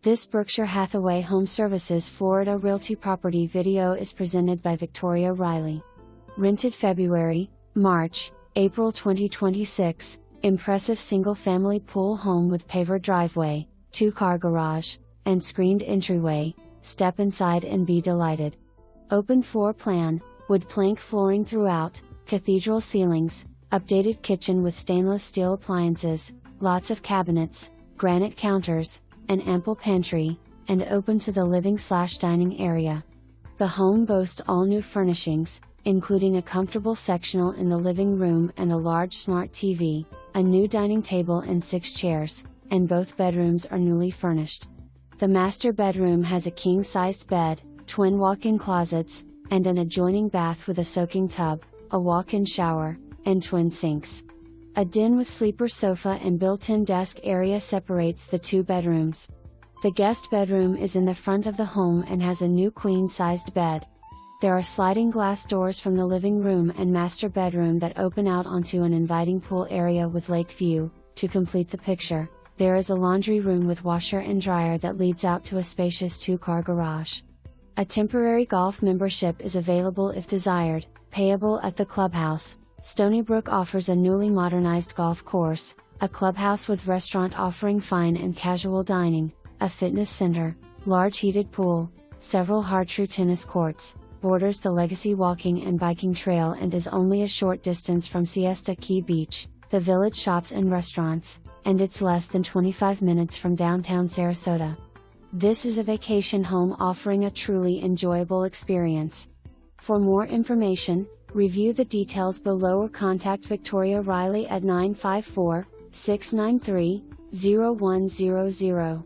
This Berkshire Hathaway HomeServices Florida Realty property video is presented by Victoria Reilly. Rented February, March, April 2026, impressive single-family pool home with paver driveway, 2-car garage, and screened entryway. Step inside and be delighted. Open floor plan, wood plank flooring throughout, cathedral ceilings, updated kitchen with stainless steel appliances, lots of cabinets, granite counters, an ample pantry, and open to the living/dining area. The home boasts all new furnishings, including a comfortable sectional in the living room and a large smart TV, a new dining table and 6 chairs, and both bedrooms are newly furnished. The master bedroom has a king-sized bed, twin walk-in closets, and an adjoining bath with a soaking tub, a walk-in shower, and twin sinks. A den with sleeper sofa and built-in desk area separates the 2 bedrooms. The guest bedroom is in the front of the home and has a new queen-sized bed. There are sliding glass doors from the living room and master bedroom that open out onto an inviting pool area with lake view. To complete the picture, there is a laundry room with washer and dryer that leads out to a spacious 2-car garage. A temporary golf membership is available if desired, payable at the clubhouse. Stony Brook offers a newly modernized golf course, a clubhouse with restaurant offering fine and casual dining, a fitness center, large heated pool, several hard-true tennis courts, borders the Legacy walking and biking trail and is only a short distance from Siesta Key Beach, the village shops and restaurants, and it's less than 25 minutes from downtown Sarasota. This is a vacation home offering a truly enjoyable experience. For more information, review the details below or contact Victoria Reilly at 954-693-0100.